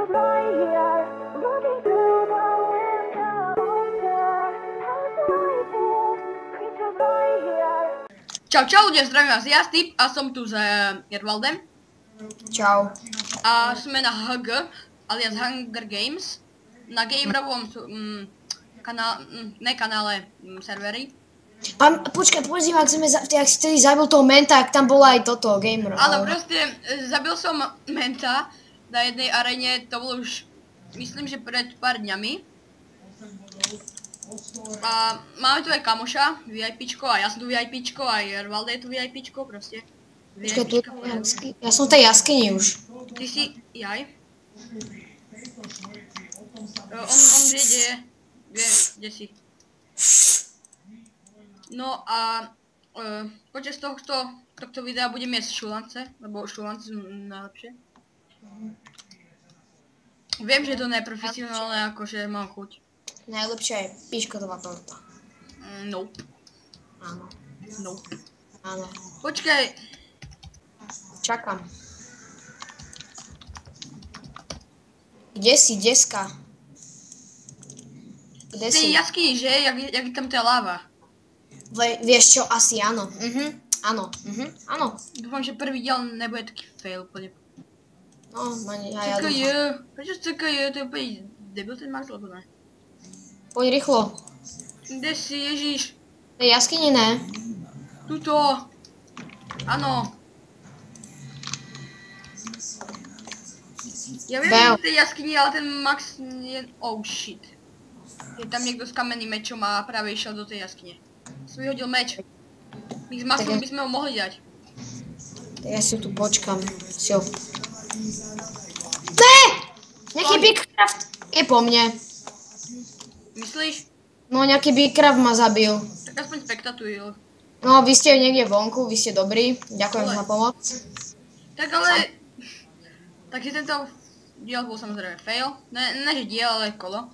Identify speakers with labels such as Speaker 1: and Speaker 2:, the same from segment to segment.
Speaker 1: Čau, ľudia, zdravím vás, ja Steve a som tu s Jervaldem.
Speaker 2: Čau.
Speaker 1: A sme na HG, alias Hunger Games, na gamerovom kanále servery.
Speaker 2: Počkaj, povedz mi, ak si tedy zabil toho menta, ak tam bola aj toto, gamer.
Speaker 1: Áno, proste zabil som menta na jednej aréne, to bolo už, myslím, že pred pár dňami. A máme tu aj kamoša, VIPčko, a ja som tu VIPčko, a Jervalde je tu VIPčko, proste.
Speaker 2: Počkaj, ja som v tej jaskyni už.
Speaker 1: Ty si, jaj. On vie, kde si. No a počas tohto videa budem jesť šulance, lebo šulance sú najlepšie. Viem, že to neprofesionálne, akože mám chuť.
Speaker 2: Najlepšia je piškotová torta.
Speaker 1: Nope.
Speaker 2: Áno.
Speaker 1: Nope.
Speaker 2: Áno.
Speaker 1: Počkaj.
Speaker 2: Čakám. Kde si, deska? Kde si?
Speaker 1: Ty jaskyni, že? Jak tam tá láva.
Speaker 2: Vieš čo, asi áno. Áno. Áno.
Speaker 1: Dúfam, že prvý diel nebude taký fail úplne.
Speaker 2: No, ja dúfam.
Speaker 1: CKJ. Prečo CKJ? To je úplne debil ten Max, alebo ne?
Speaker 2: Poď rýchlo.
Speaker 1: Kde si, Ježiš?
Speaker 2: V tej jaskyni ne.
Speaker 1: Tuto. Áno. Ja viem, že v tej jaskyni, ale ten Max je... Oh shit. Je tam niekto s kamenným mečom a práve išiel do tej jaskyne. Som vyhodil meč. My s Maxom by sme ho mohli dať.
Speaker 2: Tak ja si tu počkam. Sio. Ne! Nejaký Bigcraft je po mne.
Speaker 1: Myslíš?
Speaker 2: No, nejaký Bigcraft ma zabil.
Speaker 1: Tak aspoň spektatuj.
Speaker 2: No, vy ste niekde vonku, vy ste dobrí. Ďakujem za pomoc.
Speaker 1: Tak ale... Takže tento diel bol samozrejme fail. Ne že diel, ale kolo.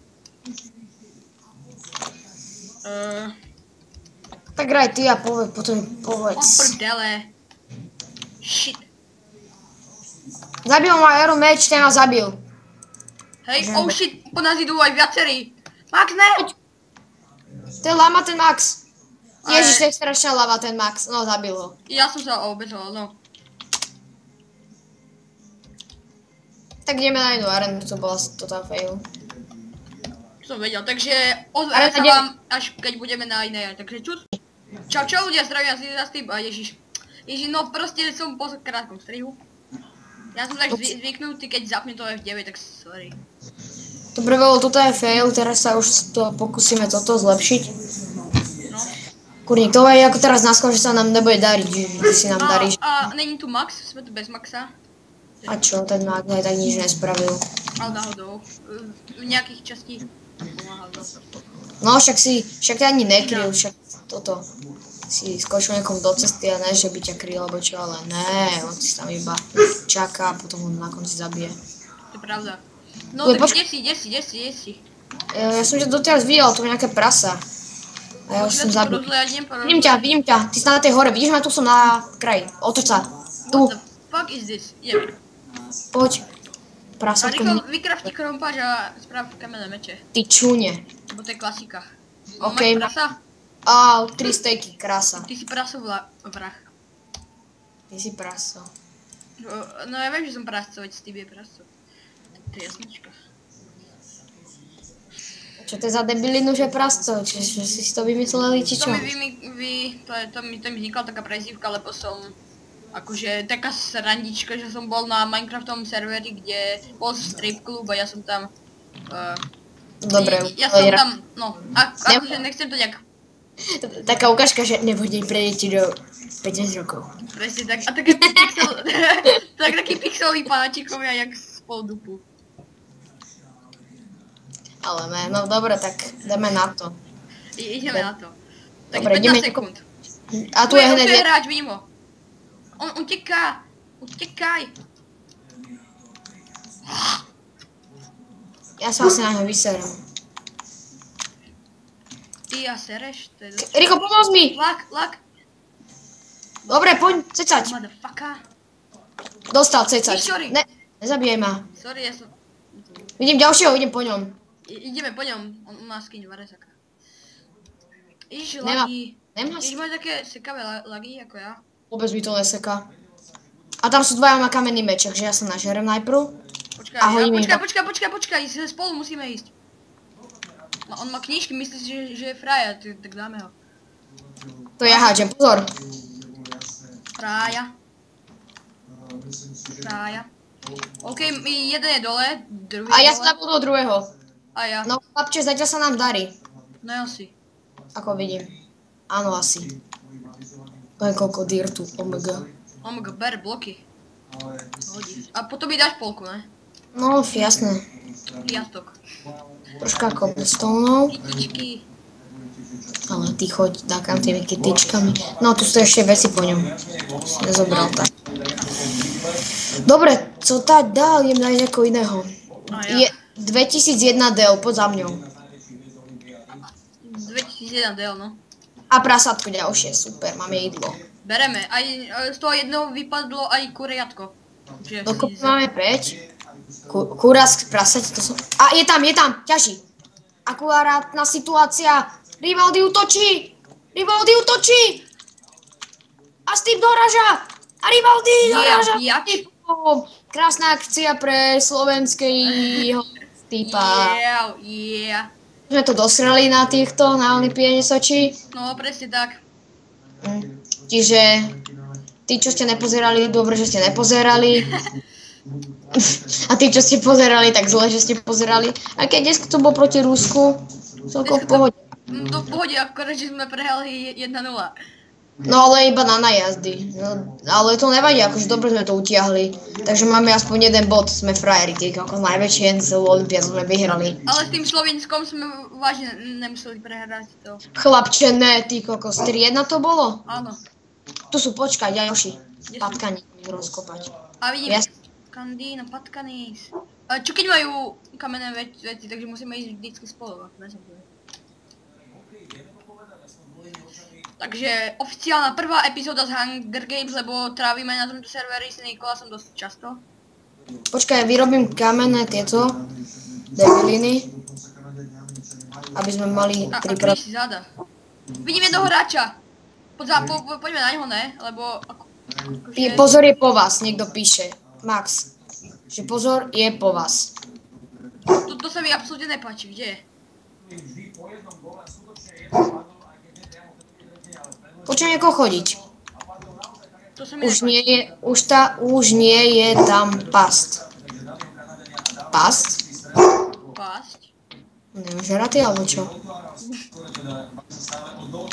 Speaker 2: Tak hraj ty a potom povedz.
Speaker 1: Prdele. Shit.
Speaker 2: Zabil ma Aero meč, ten ma zabil.
Speaker 1: Hej, oh shit, po nás idú aj viacerí. Max, ne!
Speaker 2: To je lama ten Max. Ježiš, to je strašná lava ten Max, no zabil ho.
Speaker 1: Ja som sa obezoval, no.
Speaker 2: Tak ideme na jednu arenu, to bola totál fail.
Speaker 1: Som vedel, takže ozveme sa vám, až keď budeme na inej arene, takže čus. Čau ľudia, zdravím vás, za Steve a Ježiš. Ježiš, no proste som po krátkom strihu. Ja som tak zvyknutý, keď zapne to F9, tak sorry.
Speaker 2: Dobre, veľa, toto je fail, teraz sa už pokúsime toto zlepšiť.
Speaker 1: No.
Speaker 2: Kurník, to je ako teraz náskôr, že sa nám nebude dariť, že si nám daríš.
Speaker 1: A není tu Max, sme tu bez Maxa.
Speaker 2: A čo, ten Max aj tak nič nespravil.
Speaker 1: Ale náhodou, v nejakých častí pomáhal dosť.
Speaker 2: No však ťa ani nekryl, však toto. Si skočil niekomu do cesty a ne, že by ťa kryl alebo čo, ale ne, on si tam iba čaká a potom ho na konci zabije.
Speaker 1: To je pravda. No tak kde si?
Speaker 2: Ja som ťa doteraz videl, to je nejaké prasa. A ja už som zabil. Vidím ťa, ty si na tej hore, vidíš ma, tu som na kraji, otoč sa, tu.
Speaker 1: What the fuck is this? Yeah.
Speaker 2: Poď, prasatko.
Speaker 1: A rýchlo vykrafti krompáž a správ kamenné meče.
Speaker 2: Ty čúne.
Speaker 1: Lebo to je klasika.
Speaker 2: Okej.
Speaker 1: Máš prasa?
Speaker 2: 3 stejky, krása.
Speaker 1: Ty si prasová vrah.
Speaker 2: Ty si praso.
Speaker 1: No ja viem, že som prasco, veď Steve je prasco. To je jasnička.
Speaker 2: Čo to je za debilinu, že prasco? Čiže si to vymysleli, či čo?
Speaker 1: To mi vznikla taká prezývka, lebo som akože taká srandička, že som bol na Minecraftovom serveri, kde bol strip klub a ja som tam...
Speaker 2: Dobre.
Speaker 1: Ja som tam, no, akože nechcem to nejak...
Speaker 2: Taká ukážka, že nebudem pre deti do 15 rokov.
Speaker 1: Presne tak, a taký pixelový panáčikovia, jak spol dupu.
Speaker 2: Ale ne, no dobre, tak ideme na to.
Speaker 1: Ideme na to. Tak
Speaker 2: dobre,
Speaker 1: 15 sekúnd.
Speaker 2: A tu je hneď...
Speaker 1: Tu je hráč, vidím ho. On uteká. Utekaj.
Speaker 2: Ja sa asi na ňo vyserem.
Speaker 1: Ty a sereš? To je dosť...
Speaker 2: Rýchlo, pomôž mi!
Speaker 1: Lak.
Speaker 2: Dobre, poď, cecať.
Speaker 1: Motherfucker.
Speaker 2: Dostal, cecať.
Speaker 1: Sorry.
Speaker 2: Ne, nezabijaj ma.
Speaker 1: Sorry, ja som...
Speaker 2: Vidím ďalšieho, idem po ňom.
Speaker 1: Ideme po ňom, on má skin Varesaka. Ježiš,
Speaker 2: Nemá-
Speaker 1: lagy.
Speaker 2: Nemá
Speaker 1: Ježiš, máš také sekavé lagy ako ja.
Speaker 2: Vôbec mi to neseká. A tam sú dvaja na kamenný meč, takže ja sa nažerem najprv.
Speaker 1: Počkaj,
Speaker 2: A hodím ich
Speaker 1: počkaj, spolu musíme ísť. On má knižky, myslíš, že je fraja, tak dáme ho.
Speaker 2: To ja hádžem, pozor.
Speaker 1: Fraja. OK, jeden je dole, druhý
Speaker 2: A
Speaker 1: je
Speaker 2: ja
Speaker 1: dole.
Speaker 2: sa napol do druhého.
Speaker 1: A ja.
Speaker 2: No chlapče, zatiaľ sa nám darí.
Speaker 1: No asi.
Speaker 2: Ako vidím. Áno, asi. Len koľko dirtu, omega.
Speaker 1: Omega, ber bloky. Hodí. A potom mi dáš polku, ne?
Speaker 2: No, jasné.
Speaker 1: Piatok.
Speaker 2: Troška cobblestoneov.
Speaker 1: Kytičky.
Speaker 2: Ale ty choď, dákam tými kytičkami. No, tu sú ešte veci po ňom. Si nezobral tak. Dobre, co dať dál, idem nájsť ako iného.
Speaker 1: A ja.
Speaker 2: Je 2001 del, poď za mňou.
Speaker 1: 2001 del, no.
Speaker 2: A prasátko ďalšie, super, máme jedlo.
Speaker 1: Bereme. Aj z toho jednoho vypadlo aj kuriatko.
Speaker 2: Dokopy máme 5. Kúras, prasať, to som... A je tam, ťaží. Akurátna situácia. Rivaldi útočí! A Steve doraža! A Rivaldi doraža! Krásna akcia pre slovenského typa.
Speaker 1: Yeah.
Speaker 2: Sme to dosrali na Olympijane Soči.
Speaker 1: No, presne tak.
Speaker 2: Čiže tí, čo ste nepozerali, dobre, že ste nepozerali. A tí, čo ste pozerali, tak zle, že ste pozerali. A keď dnes to bol proti Rusku, celkom v pohode.
Speaker 1: To v pohode, akorát, že sme prehrali 1-0.
Speaker 2: No ale iba na najazdy. No, ale to nevadí, akože dobre sme to utiahli. Takže máme aspoň jeden bod, sme frajeri, ako najväčšie celú olympiádu sme vyhrali.
Speaker 1: Ale s tým Slovenskom sme vážne nemuseli prehrať to.
Speaker 2: Chlapče, ne, ty kokos, 3-1 to bolo?
Speaker 1: Áno.
Speaker 2: Tu sú, počkaj, ďalší. Patkani, rozkopať.
Speaker 1: A vidím,
Speaker 2: Yes.
Speaker 1: Kandína, Patkanis. A čo keď majú kamenné veci, takže musíme ísť vždycky spolu. Takže oficiálna prvá epizóda z Hunger Games, lebo trávime na tomto serveri s Nikolásom dosť často.
Speaker 2: Počkaj, vyrobím kamenné tieto debiliny, aby sme mali
Speaker 1: A
Speaker 2: 3
Speaker 1: kryj si záda. Vidím jednoho hráča. Poďme na neho, ne? Lebo
Speaker 2: Pozor, je po vás, niekto píše. Max, že pozor, je po vás.
Speaker 1: To sa mi absolútne nepáči, kde je?
Speaker 2: Počujem niekoho chodiť.
Speaker 1: To sa mi
Speaker 2: Už
Speaker 1: nepáči.
Speaker 2: nie je, už nie je tam past. Past?
Speaker 1: Pásť.
Speaker 2: Neviem, žeratý alebo čo?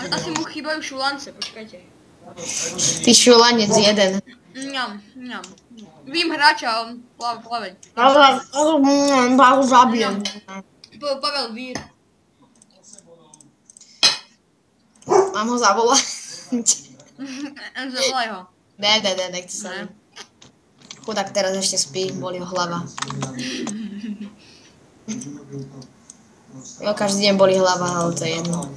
Speaker 1: Asi mu chýbajú šulance, počkajte.
Speaker 2: Ty šulanec jeden.
Speaker 1: Mňam. Vím hráča, on plaveň.
Speaker 2: Zabijem.
Speaker 1: Pavel Vír.
Speaker 2: Mám ho zavolať.
Speaker 1: Zavolaj ho.
Speaker 2: Ne, nechce sa.
Speaker 1: Ne.
Speaker 2: Chudák teraz ešte spí, bolí ho hlava. Jo, každý deň bolí hlava, ale to je jedno.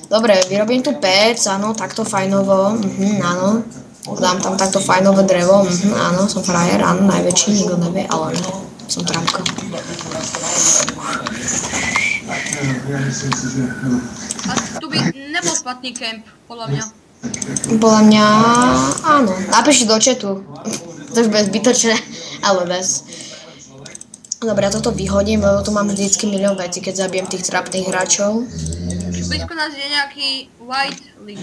Speaker 2: Dobre, vyrobím tu pec, áno, takto fajnovo, áno. Dám tam takto fajnové drevo, áno, som frajer, áno, najväčší, nikto nevie, ale ne, som trámka.
Speaker 1: A tu by nebol špatný kemp, podľa mňa.
Speaker 2: Podľa mňa, áno, napíšte do chatu. To už bude zbytočné, ale bez. Dobre, ja toto vyhodím, lebo tu mám vždycky milión vecí, keď zabijem tých trápnych hráčov.
Speaker 1: Blízko nás je nejaký white link.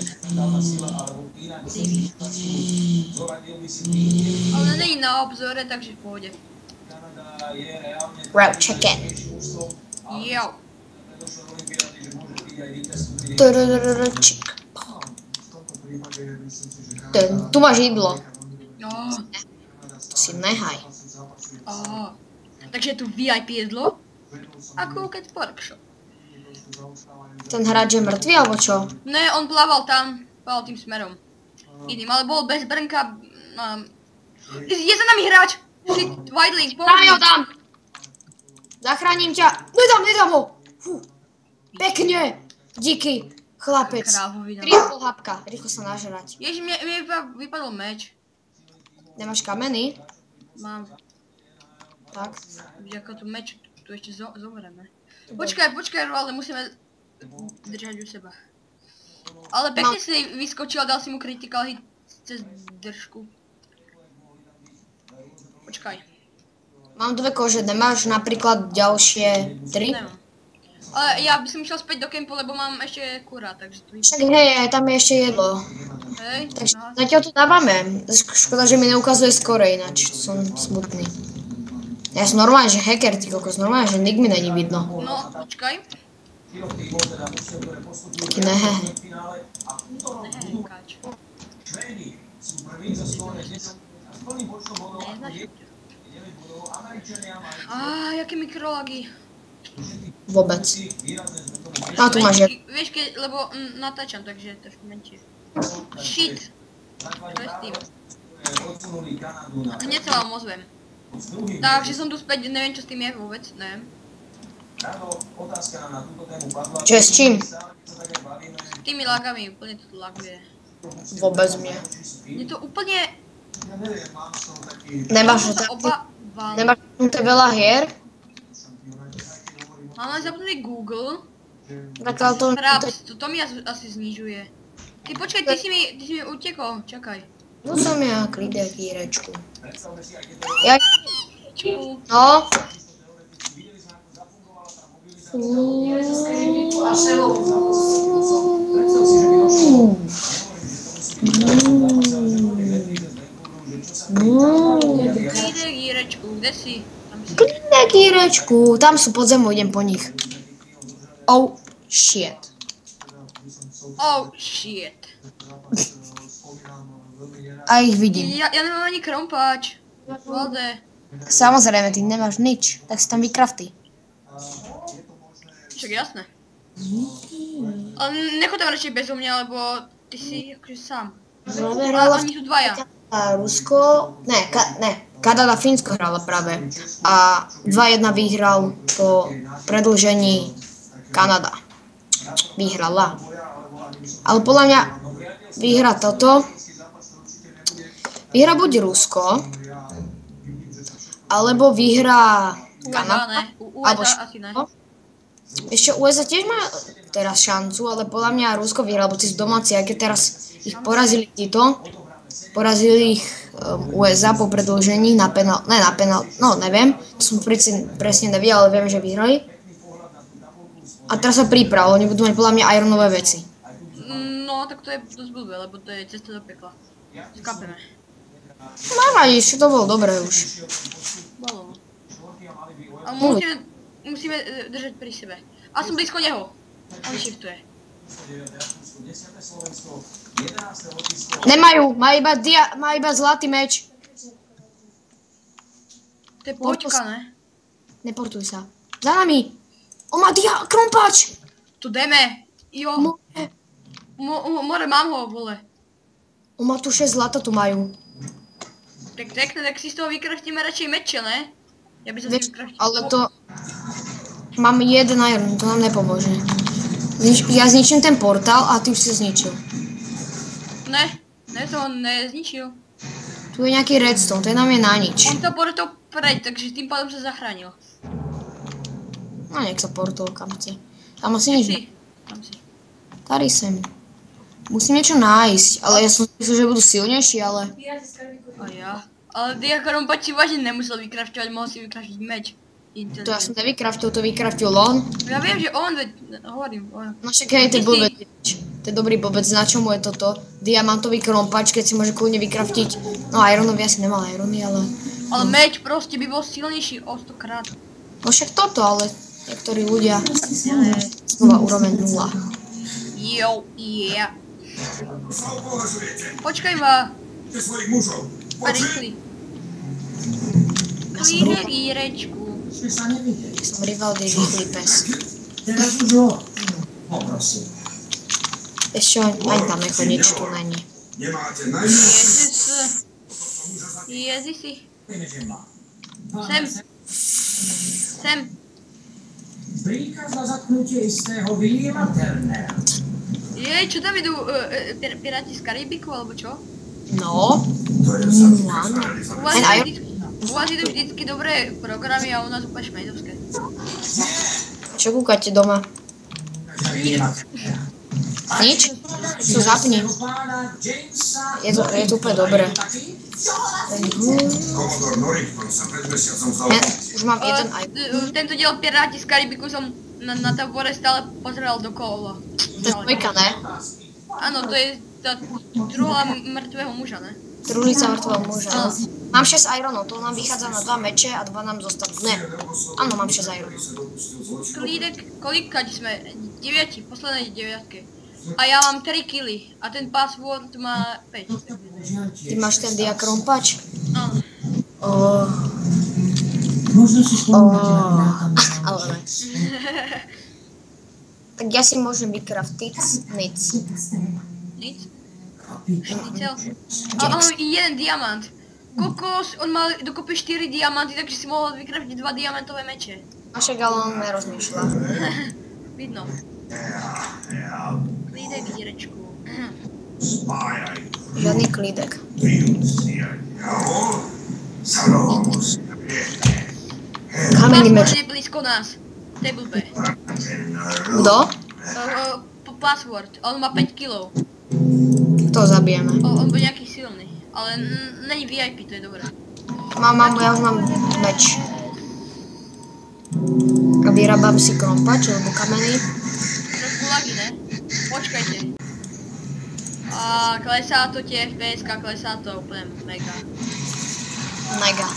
Speaker 1: Ale není na obzore, takže v pohode.
Speaker 2: Route chicken.
Speaker 1: Jo.
Speaker 2: Tu máš jídlo.
Speaker 1: No.
Speaker 2: To si nehaj.
Speaker 1: Takže je tu VIP jedlo. A Cooked Workshop.
Speaker 2: Ten hráč je mŕtvý, alebo čo?
Speaker 1: Ne, on plával tým smerom. Iným, ale bol bez brnka. Je za nami hráč! White link,
Speaker 2: Dám ho tam! Zachránim ťa! Nedám ho! Pekne! Díky, chlapec.
Speaker 1: Krávovina.
Speaker 2: 3,5 hapka, rýchlo sa nažrať.
Speaker 1: Ježi, mne vypadol meč.
Speaker 2: Nemáš kameny?
Speaker 1: Mám.
Speaker 2: Tak.
Speaker 1: Ako tu meč, tu ešte zomreme. Počkaj, ale musíme držať u seba. Ale pekne si vyskočil a dal si mu critical hit cez držku. Počkaj.
Speaker 2: Mám 2 kože, nemáš napríklad ďalšie 3?
Speaker 1: Nemám. Ale ja by som išiel späť do kempu, lebo mám ešte kura, takže tu...
Speaker 2: Však hej, tam je ešte jedlo.
Speaker 1: Hej,
Speaker 2: Takže
Speaker 1: no.
Speaker 2: zatiaľ to dávame. Škoda, že mi neukazuje skore, ináč som smutný. Ja som normálne, že hacker, ty kokos, normálne, že nik mi není vidno.
Speaker 1: No, počkaj.
Speaker 2: Taký nehehe.
Speaker 1: Nehekáč. Jaké mikrolagy.
Speaker 2: Vôbec. A tu máš jedlo.
Speaker 1: Vieš, lebo natáčam, takže trošku menšie. Shit. To je s tým. Hneď sa vám ozvem. Takže som tu späť, neviem čo s tým je vôbec, neviem.
Speaker 2: Čo je s čím?
Speaker 1: S tými lagami, úplne to tu laguje.
Speaker 2: Vôbec mne.
Speaker 1: Je to úplne...
Speaker 2: Nemáš zapnuté veľa hier?
Speaker 1: Mám len zapnutý Google.
Speaker 2: Tak ale to...
Speaker 1: Fraps, to mi asi znižuje. Ty počkaj, ty si mi utekol, čakaj.
Speaker 2: Tu som ja, klidek, Jirečku. Ja... No.
Speaker 1: Klidek, Jirečku, kde si?
Speaker 2: Klidek, Jirečku, tam sú pod zemou, idem po nich. Oh, shit.
Speaker 1: Oh, shit.
Speaker 2: A ich vidím.
Speaker 1: Ja nemám ani krompáč. Vlade.
Speaker 2: Samozrejme, ty nemáš nič, tak si tam vykrafty.
Speaker 1: Však jasné. Ale nechod tam radšej bezo mňa, lebo ty si akože sám. Ale oni tu dvaja.
Speaker 2: Rusko, ne, Kanada, Fínsko hrala práve. A 2-1 vyhral po predĺžení Kanada. Vyhrala. Ale podľa mňa vyhra toto. Vyhra buď Rusko, alebo vyhra Kanada, alebo Švédsko. Ešte USA tiež má teraz šancu, ale podľa mňa Rusko vyhra, lebo tí sú domáci, aj keď teraz ich porazili títo. Porazili ich USA po predĺžení na penál, no neviem, to som presne nevedel, ale viem, že vyhrali. A teraz sa priprav, oni budú mať podľa mňa ironové veci.
Speaker 1: No, tak to je dosť blbé, lebo to je cesta do pekla. Skápeme.
Speaker 2: Nevadí, to bolo dobré už.
Speaker 1: Bolo. A musíme držať pri sebe. A som blízko neho. On shiftuje.
Speaker 2: Nemajú, má iba zlatý meč.
Speaker 1: To je poďka, ne?
Speaker 2: Neportuj sa. Za nami. On má krompáč.
Speaker 1: Tu jdeme. Jo. More, mám ho, vole.
Speaker 2: On má tu 6 zlata, tu majú.
Speaker 1: Tak si z toho vykraftíme radšej meče, ne? Ja by som si vykraftil.
Speaker 2: Ale to... Mám jeden iron, to nám nepomôže. Ja zničím ten portál a ty už si zničil.
Speaker 1: Ne, to on nezničil.
Speaker 2: Tu je nejaký redstone, ten nám je na nič.
Speaker 1: On to portol preď, takže tým pádom sa zachránil.
Speaker 2: No nech sa portol, kam chce. Tam asi nič.
Speaker 1: Tam si.
Speaker 2: Tady sem. Musím niečo nájsť, ale ja som myslel, že budú silnejší, ale...
Speaker 1: A ja. Ale Diakorom pač si vážne nemusel vykrafťovať, mohol si vykraftiť meč.
Speaker 2: To ja som nevykraftil, to vykraftil on.
Speaker 1: Ja viem, že on, hovorím.
Speaker 2: No však hej, to je blbec. To je dobrý blbec, na čomu je toto? Diamantový krompač, keď si môže kľudne vykraftiť. No ironový asi nemal irony, ale...
Speaker 1: Ale meč proste by bol silnejší o 100 krát.
Speaker 2: No však toto, ale niektorí ľudia... Znova úroveň 0.
Speaker 1: Jo, yeah. Počkaj ma. A rýchli. Klíde Jirečku.
Speaker 2: Som Rivaldy rýchly pes. Ešte ani tam nechod, nič tu není.
Speaker 1: Ježiši. Sem.
Speaker 3: Príkaz na zatknutie istého Williama Turnera.
Speaker 1: Jej, čo tam idú piráti z Karibiku, alebo čo?
Speaker 2: No.
Speaker 1: U vás idú vždycky dobré programy a u nás úplne šmejdovské.
Speaker 2: Čo kúkate doma? Nič? To zapni. Je to úplne dobré. Už mám jeden aj.
Speaker 1: Tento diel Piráti z Karibiku som na tábore stále pozeral dokola.
Speaker 2: To je dvojka, ne?
Speaker 1: Áno, to je tá druhá mŕtvého muža, ne?
Speaker 2: Truhlica mŕtvého muža. Mám 6 ironov, to nám vychádza na 2 meče a 2 nám zostanú. Ne. Áno, mám 6 ironov.
Speaker 1: Klídek, koľkať sme? 9, poslednej 9. A ja mám 3 killy a ten password má 5.
Speaker 2: Ty máš ten diakrompač?
Speaker 1: Áno.
Speaker 3: Možno si spomínate na krátkanie.
Speaker 2: Ale ne. Tak ja si môžem vykraftiť nic.
Speaker 1: Nic? Šnicel? Áno, jeden diamant. Kokos, on mal dokopy 4 diamanty, takže si mohol vykraftiť 2 diamantové meče.
Speaker 2: A však ale on nerozmýšľa.
Speaker 1: Vidno. Klídek, dírečku.
Speaker 2: Žiadny klídek. Kamenný meč.
Speaker 1: Password je blízko nás. To je blbé.
Speaker 2: Kto?
Speaker 1: Password, on má 5 kg.
Speaker 2: To zabijeme.
Speaker 1: On bude nejaký silný, ale není VIP, to je dobré.
Speaker 2: Ja už mám meč. A vyrábam si krompač, alebo kamenný.
Speaker 1: Trošku lagy, ne? Počkajte. A klesá to tie FPS-ka, klesá to úplne mega.
Speaker 2: Mega.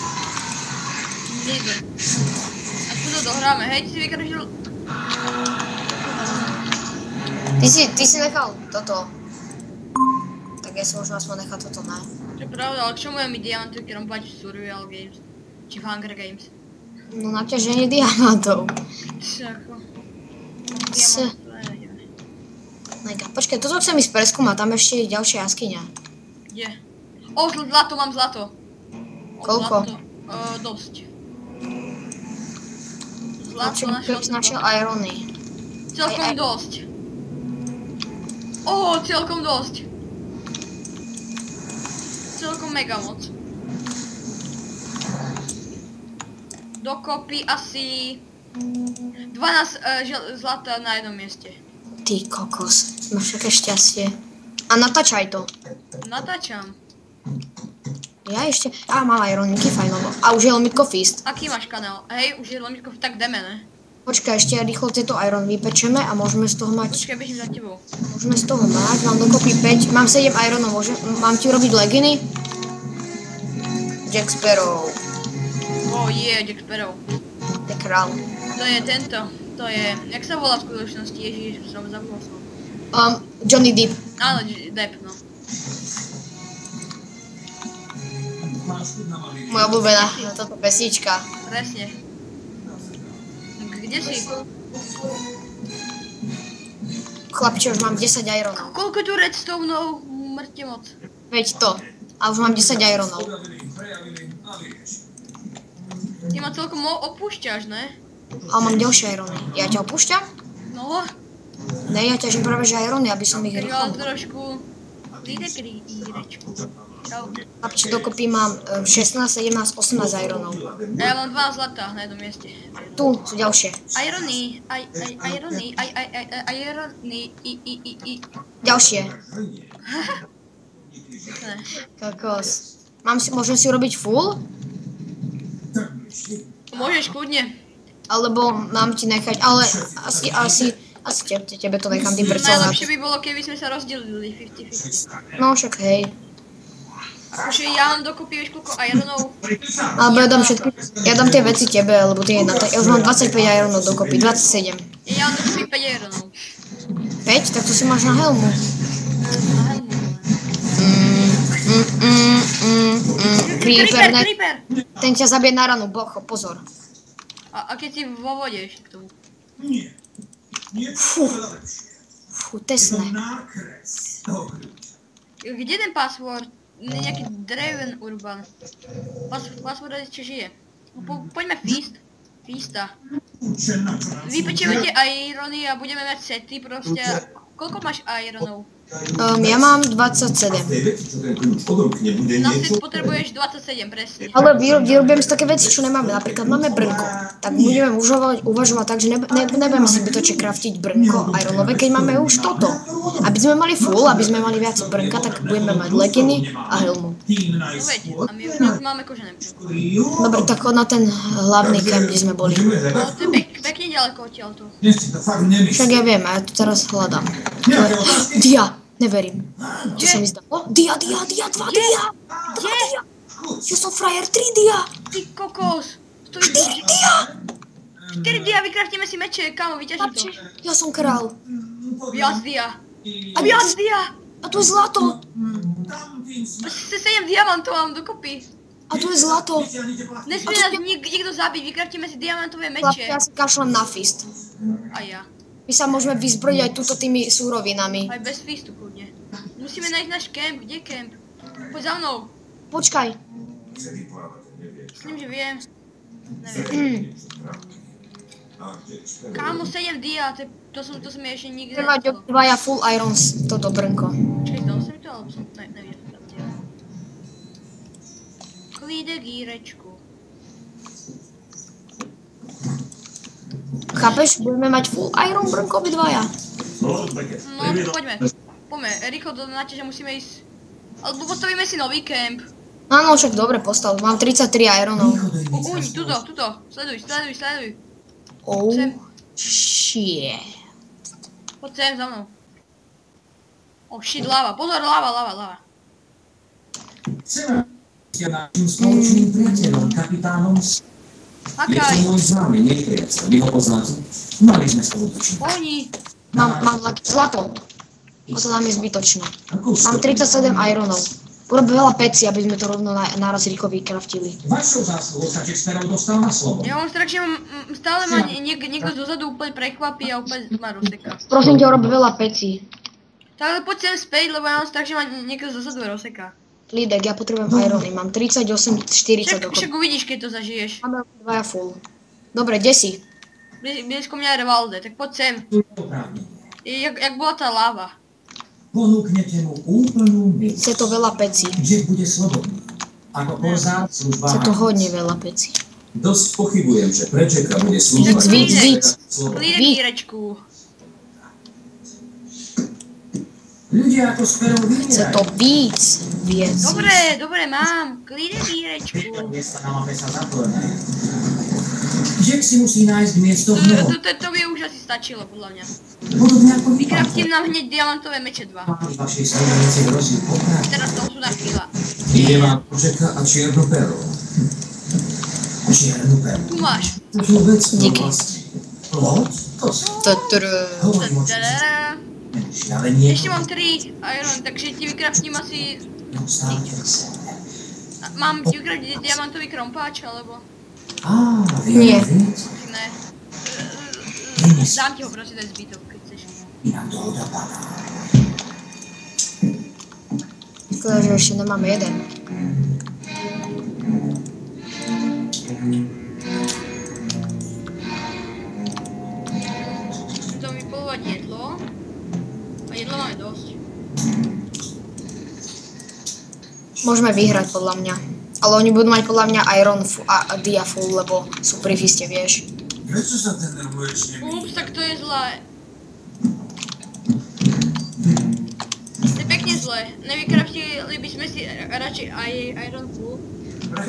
Speaker 1: Niže. A tu to dohráme, hej, ty si vykražil...
Speaker 2: Ty si nechal toto. Tak ja si možno aspoň nechal toto, ne?
Speaker 1: To je pravda, ale k čomu je mi diamanty, ktorom páči v Survival Games? Či v Hunger Games?
Speaker 2: No na ťaženie diamantov.
Speaker 1: Čako.
Speaker 2: S. Mega. Počkaj, toto chcem ísť preskúmať, tam ešte je ďalšia jaskyňa.
Speaker 1: Kde? O, zlato, mám zlato.
Speaker 2: Koľko?
Speaker 1: Zlato, dosť.
Speaker 2: Našiel irony.
Speaker 1: Celkom dosť. Celkom dosť. Celkom mega moc. Dokopy asi 12 zlata na jednom mieste.
Speaker 2: Ty kokos, máš také šťastie. A natáčaj to.
Speaker 1: Natáčam.
Speaker 2: Ja ešte... mám ironiky, fajnovo. A už je Lomitko Fist.
Speaker 1: Aký máš kanál? Hej, už je Lomitko Fist, tak jdeme, ne?
Speaker 2: Počkaj, ešte rýchlo tieto iron vypečeme a môžeme z toho mať...
Speaker 1: Počkaj, bežím za tebou.
Speaker 2: Môžeme z toho mať, mám dokopy 5, mám 7 ironov, mám ti urobiť leginy? Jack Sparrow.
Speaker 1: Jack Sparrow.
Speaker 2: To je král.
Speaker 1: To je tento, to je, jak sa volá v skutočnosti, Ježiš, som zabudol som.
Speaker 2: Johnny Depp.
Speaker 1: Áno, Depp, no.
Speaker 2: Moja obľúbená, táto pesnička.
Speaker 1: Presne. Kde si?
Speaker 2: Chlapče, už mám 10 ironov.
Speaker 1: Koľko tu redstoneov? Mŕte moc.
Speaker 2: Veď to. A už mám 10 ironov.
Speaker 1: Ty ma celkom opúšťaš, ne?
Speaker 2: Ale mám ďalšie irony. Ja ťa opúšťam?
Speaker 1: No.
Speaker 2: Ne, ja ťažím práve že irony, aby som ich
Speaker 1: Ja
Speaker 2: rýchlo...
Speaker 1: trošku... Rýrečku. Čau.
Speaker 2: Chlapče, dokopy mám 16, 17, 18 ironov.
Speaker 1: A ja mám 2 zlata na jednom mieste.
Speaker 2: Tu sú ďalšie.
Speaker 1: Irony.
Speaker 2: Ďalšie.
Speaker 1: Ne.
Speaker 2: Kokos. Môžem si urobiť full?
Speaker 1: Môžeš kľudne.
Speaker 2: Alebo mám ti nechať, ale asi tebe to nechám, ty predsa.
Speaker 1: Najlepšie by bolo, keby sme sa rozdelili 50-50.
Speaker 2: No však hej.
Speaker 1: Akože ja mám dokopy, vieš koľko ironov.
Speaker 2: Alebo ja dám všetky, ja dám tie veci tebe, lebo ty jedna, ja už mám 25 ironov dokopy, 27.
Speaker 1: Ja mám dokopy 5 ironov.
Speaker 2: 5? Tak to si máš na helmu.
Speaker 1: Na helmu.
Speaker 2: Creeper,
Speaker 1: Creeper!
Speaker 2: ten ťa zabije na ranu, bocho, pozor.
Speaker 1: A keď si vo vode ešte k tomu.
Speaker 2: Fú, tesné.
Speaker 1: Kde ten password? Nejaký Draven Urban. Password ešte žije. Poďme Feasta. Vypečeme tie irony a budeme mať sety proste. Koľko máš ironov?
Speaker 2: Ja mám 27.
Speaker 1: Na set potrebuješ 27, presne.
Speaker 2: Ale vyrobím si také veci, čo nemáme. Napríklad máme brnko. Tak budeme uvažovať tak, že nebudeme si zbytočne craftiť brnko ironové, keď máme už toto. Aby sme mali full, aby sme mali viac brnka, tak budeme mať leginy a helmu.
Speaker 1: No veď, a my už máme kožené brnko.
Speaker 2: Dobre, tak chod na ten hlavný camp, kde sme boli.
Speaker 1: No to je pekne ďaleko odtiaľto.
Speaker 2: Však ja viem, a ja tu teraz hľadám. Dia! Neverím. Čo sa mi zdalo? Dia, 2 dia!
Speaker 1: Kde?
Speaker 2: Ja som frajer, 3 dia!
Speaker 1: Ty kokos!
Speaker 2: 4 dia!
Speaker 1: 4 dia, vykraftíme si meče, kámo, vyťažím to.
Speaker 2: Ja som král.
Speaker 1: Viac dia. A viac dia!
Speaker 2: A tu je zlato.
Speaker 1: 7 diamantov mám dokopy.
Speaker 2: A tu je zlato.
Speaker 1: Nesmie nás nikto zabiť, vykraftíme si diamantové
Speaker 2: Chlap,
Speaker 1: meče.
Speaker 2: ja si kašlem na fist.
Speaker 1: A ja.
Speaker 2: My sa môžeme vyzbrojiť aj túto tými súrovinami.
Speaker 1: Aj bez fistu kľudne. Musíme nájsť náš kemp, kde je kemp? Poď za mnou.
Speaker 2: Počkaj.
Speaker 1: Myslím, že viem. Neviem. Kámo, 7 dia, to som mi ešte nikdy
Speaker 2: Treba
Speaker 1: nedal.
Speaker 2: dvaja full irons, toto brnko.
Speaker 1: Počkej, dal som to, alebo som... Neviem. Klídek Jírečku.
Speaker 2: Chápeš? Budeme mať full iron brnko obidvaja.
Speaker 1: No, tak poďme. Poďme, rýchlo doznáte, že musíme ísť... Alebo postavíme si nový kemp.
Speaker 2: Áno, však dobre postav. Mám 33 ironov.
Speaker 1: Uň, tuto. Sleduj.
Speaker 2: Oh,
Speaker 1: Sem.
Speaker 2: shit.
Speaker 1: Poď sem za mnou. Oh shit, lava. Pozor, lava.
Speaker 3: Chceme s našim spoločným priateľom, kapitánom. Je
Speaker 1: Hakaj.
Speaker 3: to môj známy nepriateľ, vy ho poznáte? Mali sme spoločne.
Speaker 1: Oni.
Speaker 2: Mám zlato. To nám je zbytočné.
Speaker 3: Ako
Speaker 2: Mám 37 ironov. Urobím veľa peci, aby sme to rovno naraz rýchlo vykraftili.
Speaker 3: Vašou zásluhou sa Jack Sparrow dostal na slovo.
Speaker 1: Ja mám strach, že stále ma niekto dozadu úplne prekvapí a úplne ma rozseká.
Speaker 2: Prosím ťa, urob veľa peci.
Speaker 1: Tak ale poď sem späť, lebo ja mám strach, že ma niekto dozadu rozseká.
Speaker 2: Lídek, ja potrebujem irony. Mám 38, 40 dokopy.
Speaker 1: Však uvidíš, keď to zažiješ.
Speaker 2: Máme dvaja full. Dobre, kde si?
Speaker 1: Blízko mňa je Revalde, tak poď sem.
Speaker 3: Oprávnenie.
Speaker 1: Jak bola tá láva.
Speaker 3: Ponúknete mu úplnú milost.
Speaker 2: Chce to veľa peci.
Speaker 3: Jack bude slobodný. Ako korzár služba.
Speaker 2: Chce to hodne veľa peci.
Speaker 3: Dosť pochybujem, že pre Jacka bude slúžba.
Speaker 2: Víc.
Speaker 1: Klídek Jírečku.
Speaker 3: Ľudia ako Sparrow
Speaker 2: Chce
Speaker 3: vymierajú.
Speaker 2: to víc. Viec.
Speaker 1: Dobre, mám. Klídek Jírečku.
Speaker 3: Miesta na mape sa zaplňajú. Jack si musí nájsť miesto v novom.
Speaker 1: To by už asi stačilo, podľa mňa.
Speaker 3: Podobne ako vy, pán
Speaker 1: Vykraftím nám hneď diamantové meče 2.
Speaker 3: Páni vašej sledovnici hrozí pokrať.
Speaker 1: Teraz to sú na chvíľa.
Speaker 3: Ide vám o Jacka a čiernu perlu. Čiernu perlu.
Speaker 1: Tu máš.
Speaker 3: Takú vec v
Speaker 2: Díky.
Speaker 3: oblasti. Loď? To sú. Hovorím o čom
Speaker 1: Tadá.
Speaker 3: menšie, ale nie.
Speaker 1: Ešte mám 3 iron, takže ti vykraftím asi...
Speaker 3: Neustále trese.
Speaker 1: Mám ti vykraftiť diamantový krompáč, alebo...
Speaker 2: Nie.
Speaker 1: Ne. Dám ti ho prosím ten zbytok, keď chceš.
Speaker 3: Inak dohoda padá.
Speaker 2: Škoda, že ešte nemáme jeden.
Speaker 1: Musím tam vypolovať jedlo. A jedlo máme dosť.
Speaker 2: Môžeme vyhrať podľa mňa. Ale oni budú mať podľa mňa iron a dia full, lebo sú pri fiste, vieš.
Speaker 3: Prečo sa ten nervuješ
Speaker 1: Ups, tak to je zlé. To je pekne zlé. Nevykraftili by sme si radšej aj iron full.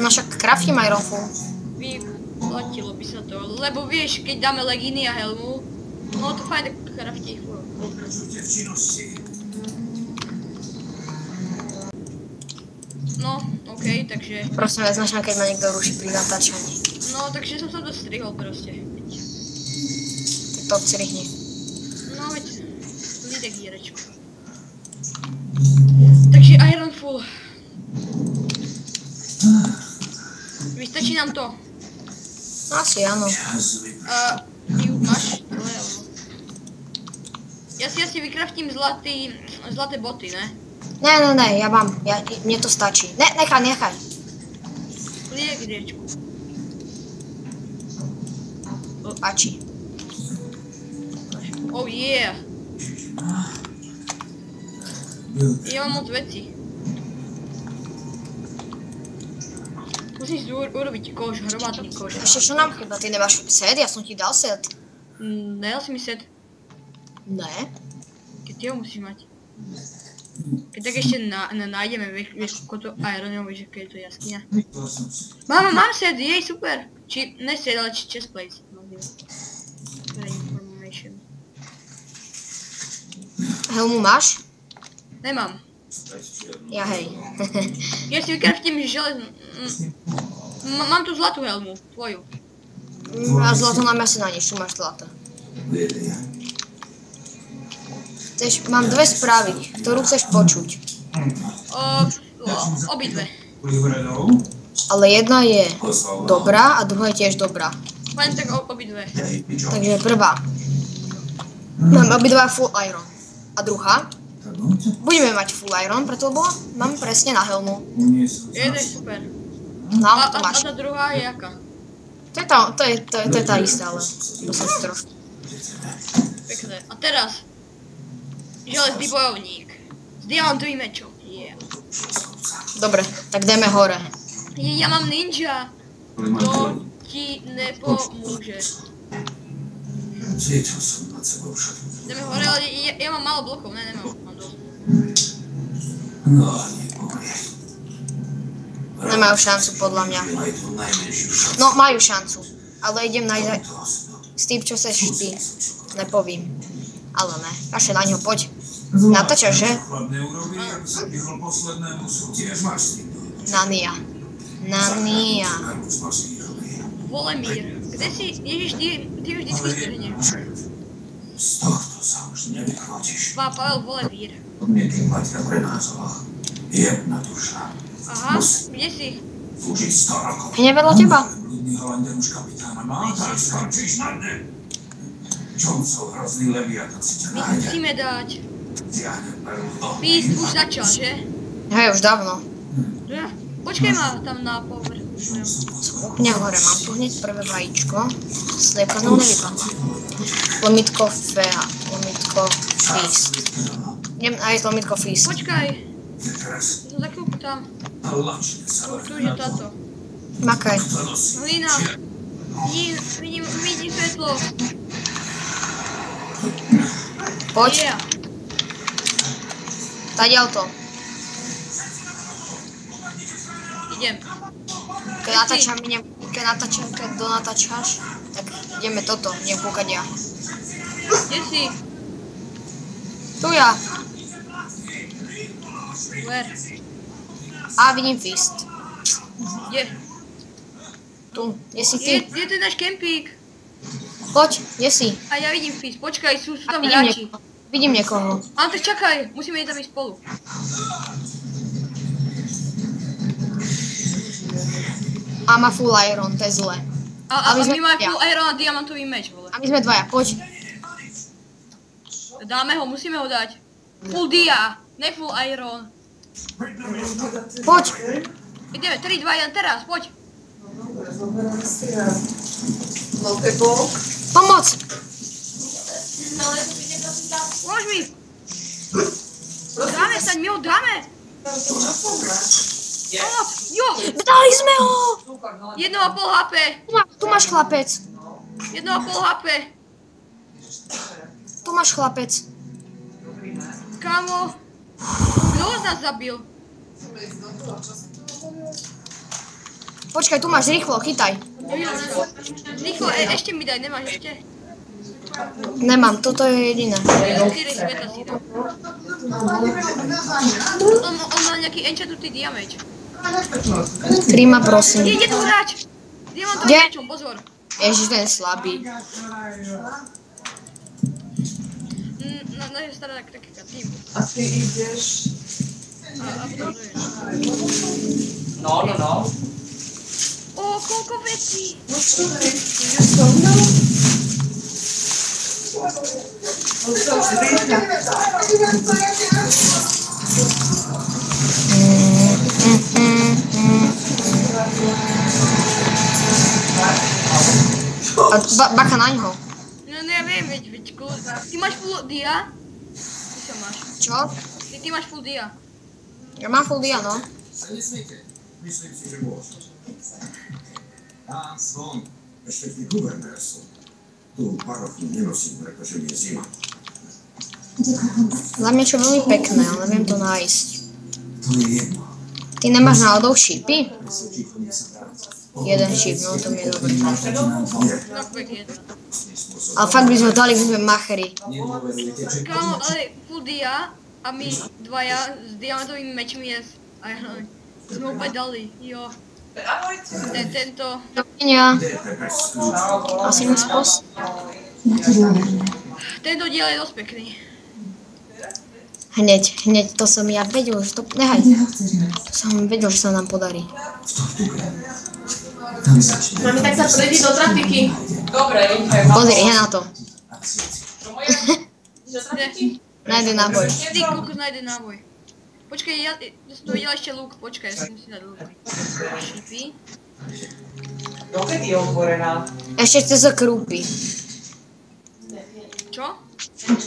Speaker 2: No však craftím iron full.
Speaker 1: Vyplatilo by sa to, lebo vieš, keď dáme legíny a helmu, no to fajn, tak craftí full.
Speaker 3: Pokračujte v činnosti.
Speaker 1: No, okej, takže...
Speaker 2: Prosím vás, značme, keď ma niekto ruší pri natáčaní.
Speaker 1: No, takže som sa to strihol proste.
Speaker 2: Tak to odstrihni.
Speaker 1: No, veď... Lídek Jírečku. Takže iron full. Vystačí nám to.
Speaker 2: Asi áno.
Speaker 1: Ty máš tvoje, alebo... Ja si asi vykraftím zlaté boty, ne?
Speaker 2: Ne, ja mám. Mne to stačí. Nechaj.
Speaker 1: Lídek Jírečku.
Speaker 2: Páči.
Speaker 1: Oh yeah. Ja mám moc veci. Musím si urobiť kož, hromadný kož.
Speaker 2: Ešte čo nám chýba? Ty nemáš set? Ja som ti dal set.
Speaker 1: Nedal si mi set.
Speaker 2: Ne?
Speaker 1: Keď ty ho musíš mať. Keď tak ešte nájdeme, vieš, koľko to Ironom, vieš, aké je to jaskyňa. Mám set, jej, super. Či, ne set, ale chestplate.
Speaker 2: Helmu máš?
Speaker 1: Nemám.
Speaker 2: Ja hej.
Speaker 1: Ja si vykraftím železnú. Mám tu zlatú helmu, tvoju.
Speaker 2: A zlato nám asi na nič, tu máš zlato. Mám dve správy, ktorú chceš počuť.
Speaker 1: Obidve.
Speaker 2: Ale jedna je dobrá a druhá je tiež dobrá.
Speaker 1: Len tak obidve.
Speaker 2: Takže prvá. Mám obidva full iron. A druhá? Budeme mať full iron, preto lebo mám presne na helmu.
Speaker 1: Jedna je super.
Speaker 2: No,
Speaker 1: A
Speaker 2: to máš.
Speaker 1: tá druhá je aká?
Speaker 2: To je tá istá, ale to som si trošku.
Speaker 1: Pekné. A teraz. Železný bojovník. S diamantovým mečom. Yeah.
Speaker 2: Dobre, tak ideme hore.
Speaker 1: Ja mám ninja. To ti nepomôže.
Speaker 3: Cítil som nad sebou všetko.
Speaker 1: Ideme hore, ale ja mám málo blokov. Ne, nemám. Mám dosť.
Speaker 3: No, nepovie.
Speaker 2: Nemajú šancu podľa mňa.
Speaker 3: Aj tú najmenšiu šancu.
Speaker 2: No, majú šancu. Ale idem nájsť s tým, čo seš ty. Nepovím. Ale ne. Kaše na ňo, poď. Natáčaš, že?
Speaker 3: Chlap neurobí, ak sa vyhol poslednému sú. Tiež máš s tým.
Speaker 2: Nania. Nania.
Speaker 1: Volemír. Kde si? Ježiš, ty už vždycky strhneš.
Speaker 3: Z tohto sa už nevykročíš.
Speaker 1: Pavel Volemír.
Speaker 3: Niekým platia pre názov. Jedna duša.
Speaker 1: Aha, kde si?
Speaker 3: Slúžiť 100 rokov.
Speaker 2: Hneď vedľa teba.
Speaker 3: Bludný Holandian už kapitána má, tak skončíš na dne. Jonesov hrozný leviatan si ťa
Speaker 1: My
Speaker 3: nájde.
Speaker 1: musíme dať.
Speaker 3: Tiahne perlu do...
Speaker 1: Písť už začal, že?
Speaker 2: Hej, už dávno.
Speaker 1: Ja. Počkaj ma tam na povrch.
Speaker 2: Úplne hore mám tu hneď prvé vajíčko. Nevypadlo, nevypadlo. Lomitko fea. Lomitko feast. Idem nájsť lomitko feast.
Speaker 1: Počkaj.
Speaker 3: Teraz
Speaker 1: To takú tam.
Speaker 3: lačne sa
Speaker 1: Tu je táto.
Speaker 2: Makaj.
Speaker 1: Hlina. Vidím svetlo.
Speaker 2: Poď.
Speaker 1: Yeah.
Speaker 2: Tadiaľ to.
Speaker 1: Idem.
Speaker 2: Keď donatáčaš, tak ideme toto. Idem kúkať ja.
Speaker 1: Kde si?
Speaker 2: Tu ja.
Speaker 1: Where?
Speaker 2: A vidím feast.
Speaker 1: Kde?
Speaker 2: Tu. Kde si ty?
Speaker 1: Je ten náš kempík.
Speaker 2: Poď. Kde si?
Speaker 1: A ja vidím fís. Počkaj, sú tam
Speaker 2: Vidím
Speaker 1: hráči.
Speaker 2: niekoho. Vidím niekoho.
Speaker 1: Ale tak čakaj, musíme ísť tam ísť spolu.
Speaker 2: A má full iron, to je zle.
Speaker 1: A
Speaker 2: my sme
Speaker 1: my máme
Speaker 2: dvaja.
Speaker 1: full iron a diamantový meč, vole.
Speaker 2: A my sme dvaja, poď.
Speaker 1: Dáme ho, musíme ho dať. Full dia, ne full iron.
Speaker 2: Poď.
Speaker 1: Ideme, 3, 2, 1, teraz, poď.
Speaker 2: Pomoc.
Speaker 1: Pomôž mi. Dáme sa, my ho dáme. Pomoc, jo.
Speaker 2: Dali sme ho.
Speaker 1: 1,5 HP.
Speaker 2: Tu máš chlapec.
Speaker 1: 1,5 HP.
Speaker 2: Tu máš chlapec.
Speaker 1: Kámo. Kto z nás zabil?
Speaker 2: Počkaj, tu máš rýchlo, chytaj.
Speaker 1: Rýchlo, ešte mi daj, nemáš ešte?
Speaker 2: Nemám, toto je jediné.
Speaker 1: 4 sveta si dám. On má nejaký enchantutý diameč.
Speaker 2: Príma, prosím.
Speaker 1: Je tu hráč! Diamantovým
Speaker 2: Kde?
Speaker 1: mečom, pozor.
Speaker 2: Ježiš, ten je slabý.
Speaker 1: Na stará taký tým.
Speaker 4: A ty ideš...
Speaker 1: A potom to je.
Speaker 4: No.
Speaker 1: O, koľko vecí!
Speaker 4: No čo, ideš so mnou? No čo, rýchla.
Speaker 2: A bacha na ňo.
Speaker 1: No neviem, veď, ty máš full dia? Ty sa máš.
Speaker 2: Čo?
Speaker 1: Ty Ty máš full dia.
Speaker 2: Ja mám full dia, no.
Speaker 3: Sa nesmiete. Myslím si, že môžete. Á, svon. Ešte ty guvernér som. Tú parofnu nenosím, pretože mi je zima.
Speaker 2: Za mňa čo veľmi pekné, ale neviem to nájsť.
Speaker 3: To je jedno.
Speaker 2: Ty nemáš náhodou šípy?
Speaker 3: Presvedčíte, nech sa vráti.
Speaker 2: Jeden šíp, no to mi je dobré.
Speaker 1: No pek jedna.
Speaker 2: Ale fakt by sme dali, my sme machery.
Speaker 3: Nedôverujete, že
Speaker 1: Kámo, ale full dia a my dvaja s diamantovými mečmi je... A ja neviem. Sme úplne dali, jo. Tento...
Speaker 2: Dovidenia.
Speaker 3: idete bez skľúčov.
Speaker 2: Asi mi spos.
Speaker 1: Tento diel je dosť pekný.
Speaker 2: Hneď, to som ja vedel, že to... Nehaj. To som vedel, že sa nám podarí.
Speaker 3: Tam začne.
Speaker 5: Mami, tak sa prejdi do trafiky. Dobre, nechaj.
Speaker 2: Pozri, ja na to.
Speaker 5: Čo moje? Ideš do trafiky?
Speaker 2: Nájde náboj.
Speaker 1: Ty kokos, nájde náboj. Počkaj, ja som to videl ešte luk, počkaj, ja si musím dať luk. Šipy.
Speaker 4: Dokedy je otvorená?
Speaker 2: Ešte chce sa krúpi.
Speaker 1: Čo?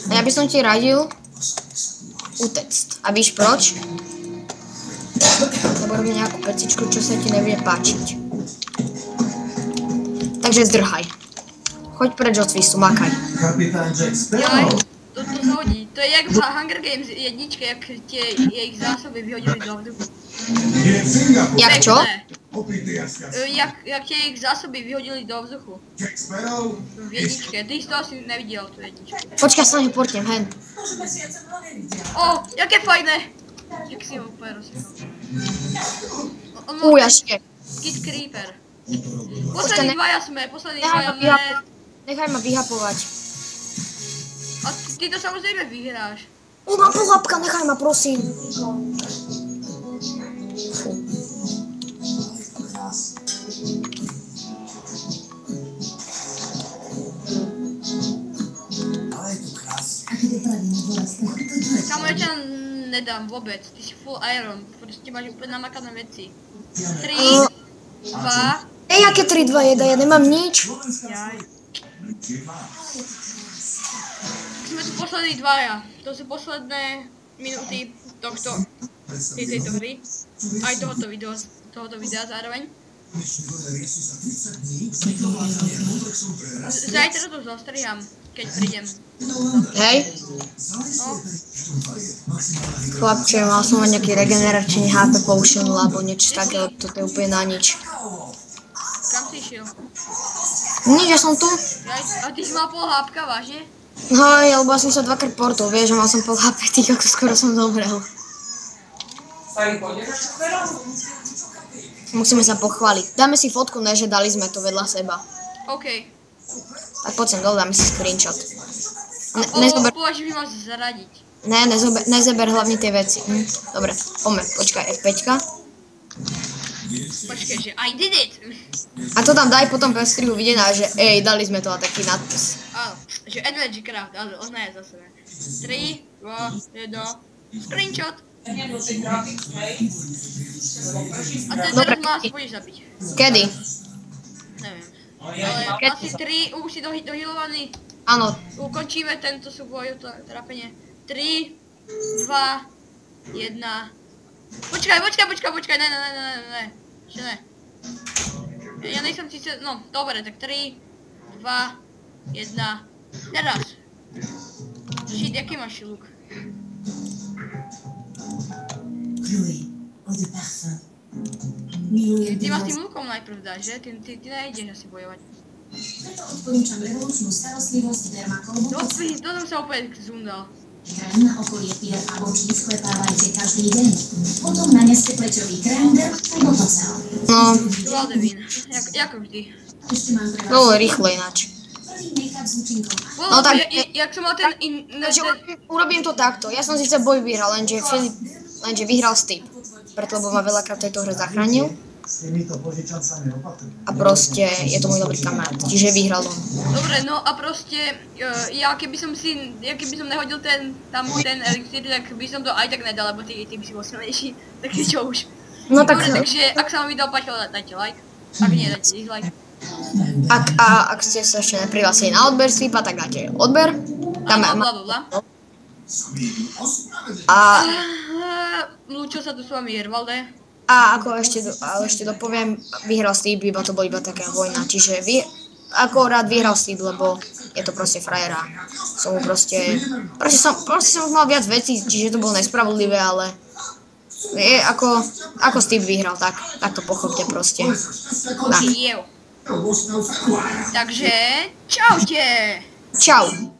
Speaker 2: A ja by som ti radil utecť. A víš proč? Lebo robím nejakú pecičku, čo sa ti nebude páčiť. Takže zdrhaj. Choď preč od svistu, makaj.
Speaker 3: Kapitán Jack
Speaker 1: Jaj,
Speaker 3: Sparrow.
Speaker 1: to zhodí. To je jak v Hunger Games jedničke, jak tie ich zásoby vyhodili do vzduchu.
Speaker 3: Je v Singapuru.
Speaker 2: Jak čo?
Speaker 1: Pekné.
Speaker 3: Opity jaska.
Speaker 1: Jak tie ich zásoby vyhodili do vzduchu.
Speaker 3: Jack Sparrow.
Speaker 1: V jedničke. Ty si to asi nevidel, tú jedničku.
Speaker 2: Počkaj, sa na ňu portnem, hen.
Speaker 1: O, jaké fajné! Jak si ho úplne rozsvietol.
Speaker 2: Jaške.
Speaker 1: Kid Creeper.
Speaker 2: Počkaj,
Speaker 1: Poslední dvaja sme.
Speaker 2: Nechaj ma vyhapovať.
Speaker 1: A ty to samozrejme vyhráš.
Speaker 2: Mám pohľadka, nechaj ma, prosím.
Speaker 1: Kamo, ja ťa nedám vôbec. Ty si full iron. Proste máš úplne namakané veci. 3, 2,
Speaker 2: Aké 3, 2, 1, ja nemám nič.
Speaker 1: jaj. Sme tu poslední dvaja. To sú posledné minúty tejto hry. Aj tohoto videa zároveň. Zajtra to zostriham, keď prídem.
Speaker 2: Hej.
Speaker 1: No,
Speaker 2: Chlapče, mal som mať nejaký regeneračný HP potion, alebo niečo takého, toto je úplne na nič.
Speaker 1: kam si išiel?
Speaker 2: Nič, ja som tu.
Speaker 1: Jaj, a ty si mal pol hápka, vážne?
Speaker 2: No, lebo ja som sa dvakrát portol, vieš, že mal som pol HP, ty ako skoro som zomrel.
Speaker 4: Starý, pôjdeš na šoférom?
Speaker 2: Musíme sa pochváliť. Dáme si fotku, ne, že dali sme to vedľa seba.
Speaker 1: OK.
Speaker 2: Tak poď sem dole, dáme si screenshot. Nezober,
Speaker 1: Považ, že mi máš zaradiť.
Speaker 2: nezober hlavne tie veci. Dobre, poďme, počkaj, F5.
Speaker 1: Počkaj, že I did it!
Speaker 2: A to tam daj potom pre strihu videná, že ej, dali sme to a taký nadpis.
Speaker 1: Áno, že Energy Craft, ale ona je zase. 3, 2, 1, screenshot. A teraz ma asi budeš zabiť.
Speaker 2: Kedy?
Speaker 1: Neviem. Ale asi 3, už si dohilovaný.
Speaker 2: Áno,
Speaker 1: Ukončíme tento súboj, to trápenie. 3, 2, 1. Počkaj, ne. Ešte ne. Ja nejsem síce, no, dobre, tak 3, 2, 1. Teraz. Shit, jaký máš luk?
Speaker 6: Chloé, eau de parfum. Miluje
Speaker 1: Ty ma s
Speaker 6: bylosť.
Speaker 1: tým lukom najprv dáš, že? Ty nejdeš asi bojovať.
Speaker 6: Preto odporúčam revolučnú starostlivosť Dermacolbu.
Speaker 1: To som sa opäť zundal.
Speaker 6: Krém na okolie pier a očí sklepávajte každý deň. Potom naneste pleťový krém Dermacol.
Speaker 2: no,
Speaker 1: Valdevin, ako vždy.
Speaker 6: Ešte mám pre vás
Speaker 2: bolo rýchlo ináč.
Speaker 6: prvý make-up s účinkom.
Speaker 1: No,
Speaker 2: tak-
Speaker 1: jak som mal ten...
Speaker 2: Takže urobím to takto. Ja som síce boj vyhral, lenže vyhral Steve. Preto, lebo ma veľakrát v tejto hre zachránil.
Speaker 7: S týmito požičancami opatrne.
Speaker 2: A proste je to môj dobrý kamarát, čiže vyhral on.
Speaker 1: Dobre, no a proste, ja keby som nehodil ten elixír, tak by som to aj tak nedal, lebo ty by si bol silnejší, takže čo už.
Speaker 2: No tak,
Speaker 1: Dobre, takže ak sa vám video páčilo, dajte like, ak nie, dajte dislike.
Speaker 2: ak ste sa ešte neprihlásili na odber Sweepa, tak dáte odber.
Speaker 1: A bla bla bla.
Speaker 2: A,
Speaker 1: Lúčil sa tu s vami Hervalde.
Speaker 2: a ako ešte dopoviem, vyhral Steve, iba to bol iba taká vojna, čiže akorát vyhral Steve, lebo je to proste frajera. Som mu proste som mal viac vecí, čiže to bolo nespravodlivé, ale je ako Steve vyhral, tak to pochopte proste. Tak.
Speaker 1: Takže, čaute!
Speaker 2: Čau.